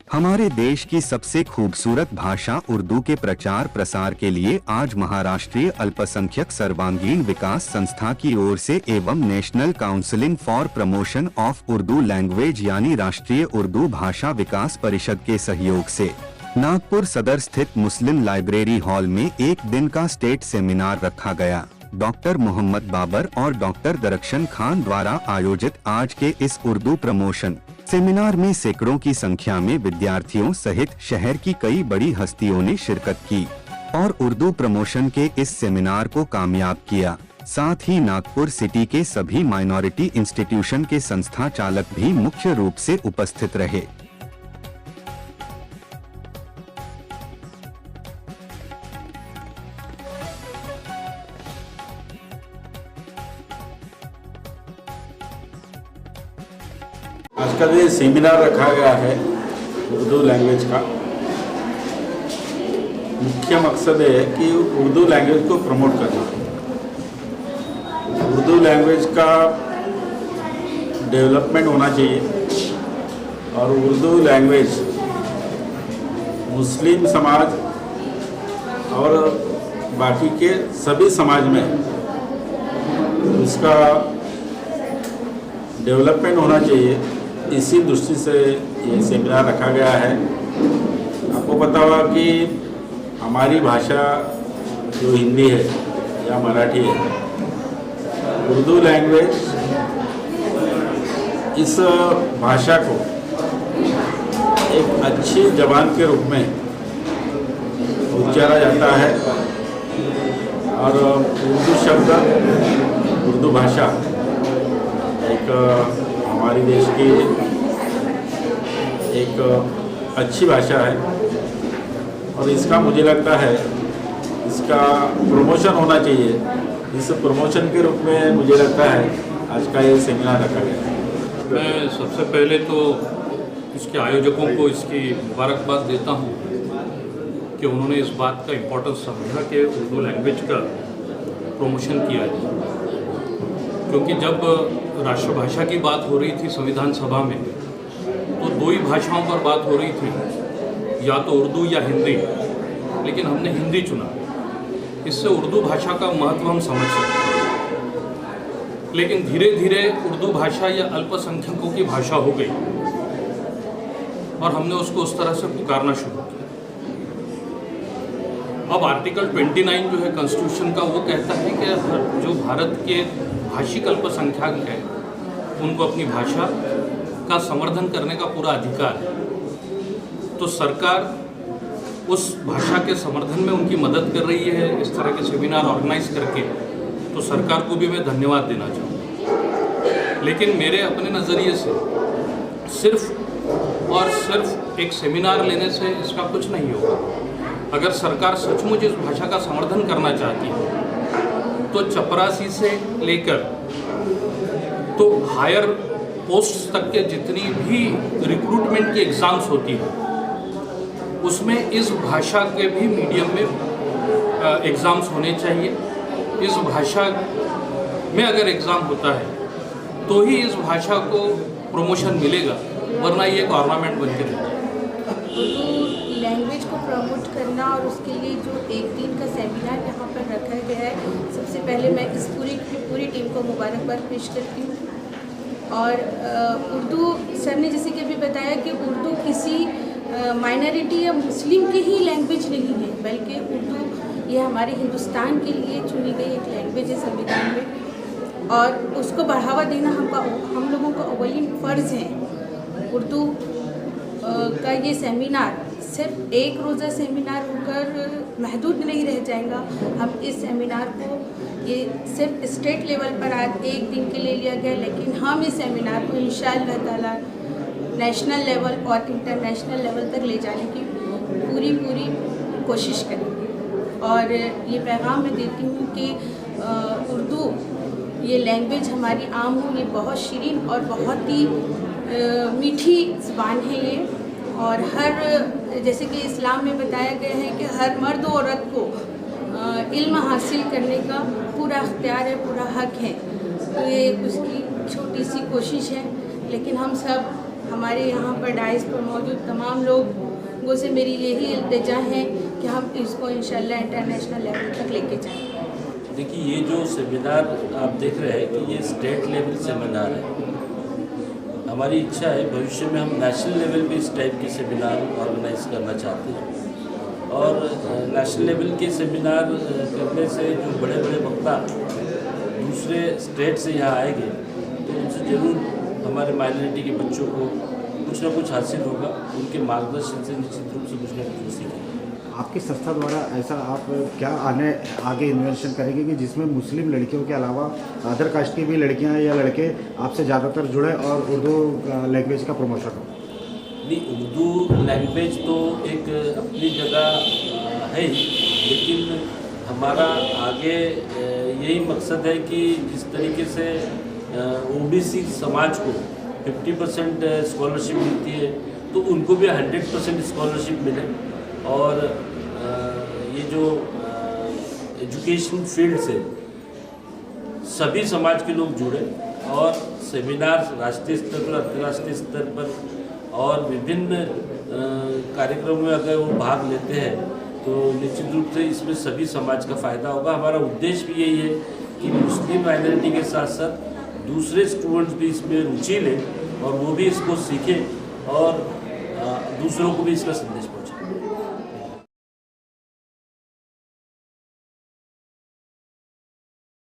हमारे देश की सबसे खूबसूरत भाषा उर्दू के प्रचार प्रसार के लिए आज महाराष्ट्रीय अल्पसंख्यक सर्वांगीण विकास संस्था की ओर से एवं national council for promotion of Urdu language यानी राष्ट्रीय उर्दू भाषा विकास परिषद के सहयोग से नागपुर सदर स्थित मुस्लिम लाइब्रेरी हॉल में एक दिन का स्टेट सेमिनार रखा गया। डॉक्टर मोहम्मद बाबर और डॉक्टर दरख्शन खान द्वारा आयोजित आज के इस उर्दू प्रमोशन सेमिनार में सैकड़ों की संख्या में विद्यार्थियों सहित शहर की कई बड़ी हस्तियों ने शिरकत की और उर्दू प्रमोशन के इस सेमिनार को कामयाब किया। साथ ही नागपुर सिटी के सभी माइनॉरिटी इंस्टीट्यूशन के संस्था चालक भी मुख्य रूप से उपस्थित रहे। आज का जो सेमिनार रखा गया है उर्दू लैंग्वेज का, मुख्य मकसद है कि उर्दू लैंग्वेज को प्रमोट करना। उर्दू लैंग्वेज का डेवलपमेंट होना चाहिए और उर्दू लैंग्वेज मुस्लिम समाज और बाकी के सभी समाज में उसका डेवलपमेंट होना चाहिए। इसी दृष्टि से ये सेमिनार रखा गया है। आपको पता होगा कि हमारी भाषा जो हिंदी है या मराठी है, उर्दू लैंग्वेज इस भाषा को एक अच्छी जबान के रूप में उच्चारा जाता है और उर्दू शब्द, उर्दू भाषा एक हमारी देश की एक अच्छी भाषा है और इसका मुझे लगता है इसका प्रमोशन होना चाहिए। इस प्रमोशन के रूप में मुझे लगता है आज का ये सेमिनार रखा गया है। मैं सबसे पहले तो इसके आयोजकों को इसकी मुबारकबाद देता हूँ कि उन्होंने इस बात का इम्पोर्टेंस समझा कि उर्दू लैंग्वेज का प्रमोशन किया है, क्योंकि जब राष्ट्रभाषा की बात हो रही थी संविधान सभा में तो दो ही भाषाओं पर बात हो रही थी, या तो उर्दू या हिंदी, लेकिन हमने हिंदी चुना। इससे उर्दू भाषा का महत्व हम समझ सकते हैं। लेकिन धीरे धीरे उर्दू भाषा या अल्पसंख्यकों की भाषा हो गई और हमने उसको उस तरह से पुकारना शुरू किया। अब आर्टिकल 29 जो है कॉन्स्टिट्यूशन का, वो कहता है कि जो भारत के भाषिक अल्पसंख्यक हैं उनको अपनी भाषा का संवर्धन करने का पूरा अधिकार है। तो सरकार उस भाषा के संवर्धन में उनकी मदद कर रही है इस तरह के सेमिनार ऑर्गेनाइज करके, तो सरकार को भी मैं धन्यवाद देना चाहूँगा। लेकिन मेरे अपने नज़रिए से सिर्फ और सिर्फ एक सेमिनार लेने से इसका कुछ नहीं होगा। अगर सरकार सचमुच इस भाषा का संवर्धन करना चाहती है तो चपरासी से लेकर तो हायर पोस्ट तक के जितनी भी रिक्रूटमेंट की एग्ज़ाम्स होती हैं उसमें इस भाषा के भी मीडियम में एग्ज़ाम्स होने चाहिए। इस भाषा में अगर एग्ज़ाम होता है तो ही इस भाषा को प्रमोशन मिलेगा, वरना ये एक ऑर्नामेंट बन के रहेगा। उर्दू लैंग्वेज को प्रमोट करना और उसके लिए जो एक दिन का सेमिनार यहाँ पर रखा गया है, सबसे पहले मैं इस पूरी टीम को मुबारकबाद पेश करती हूँ। और उर्दू सर ने जैसे कि अभी बताया कि उर्दू किसी माइनॉरिटी या मुस्लिम की ही लैंग्वेज नहीं है, बल्कि उर्दू ये हमारे हिंदुस्तान के लिए चुनी गई एक लैंग्वेज है संविधान में, और उसको बढ़ावा देना हम लोगों का अव्वली फ़र्ज़ है। उर्दू का ये सेमिनार सिर्फ एक रोज़ा सेमिनार होकर महदूद नहीं रह जाएगा। हम इस सेमिनार को ये सिर्फ स्टेट लेवल पर आज एक दिन के लिए लिया गया, लेकिन हम इस सेमिनार को इंशाअल्लाह ताला नेशनल लेवल और इंटरनेशनल लेवल तक ले जाने की पूरी कोशिश करेंगे। और ये पैगाम मैं देती हूँ कि उर्दू ये लैंग्वेज हमारी आम हो, ये बहुत शीरीन और बहुत ही मीठी ज़बान है ये। और हर, जैसे कि इस्लाम में बताया गया है कि हर मर्द और औरत को इल्म हासिल करने का पूरा अख्तियार है, पूरा हक है। तो ये उसकी छोटी सी कोशिश है, लेकिन हम सब हमारे यहाँ पर डाइस पर मौजूद तमाम लोगों से मेरी यही इल्तिजा है कि हम इसको इंशाल्लाह इंटरनेशनल लेवल तक लेके जाएं। देखिए, ये जो सेमिनार आप देख रहे हैं कि ये स्टेट लेवल सेमिनार है। हमारी इच्छा है भविष्य में हम नेशनल लेवल पे इस टाइप के सेमिनार ऑर्गेनाइज करना चाहते हैं। और नेशनल लेवल के सेमिनार करने से जो बड़े बड़े वक्ता दूसरे स्टेट से यहाँ आएंगे तो उनसे ज़रूर हमारे माइनॉरिटी के बच्चों को कुछ ना कुछ हासिल होगा। उनके मार्गदर्शन से निश्चित रूप से कुछ ना कुछ सीखेंगे। आपकी संस्था द्वारा ऐसा आप क्या आगे इन्वेंशन करेंगे कि जिसमें मुस्लिम लड़कियों के अलावा अदर कास्ट की भी लड़कियां या लड़के आपसे ज़्यादातर जुड़े और उर्दू लैंग्वेज का प्रमोशन हो? नहीं, उर्दू लैंग्वेज तो एक अपनी जगह है ही, लेकिन हमारा आगे यही मकसद है कि जिस तरीके से ओबीसी समाज को 50% स्कॉलरशिप मिलती है तो उनको भी 100% स्कॉलरशिप मिले। और ये जो एजुकेशन फील्ड से सभी समाज के लोग जुड़े और सेमिनार राष्ट्रीय स्तर पर, अंतर्राष्ट्रीय स्तर पर और विभिन्न कार्यक्रमों में अगर वो भाग लेते हैं तो निश्चित रूप से इसमें सभी समाज का फ़ायदा होगा। हमारा उद्देश्य भी यही है कि मुस्लिम माइनॉरिटी के साथ साथ दूसरे स्टूडेंट्स भी इसमें रुचि लें और वो भी इसको सीखें और दूसरों को भी इसका संदेश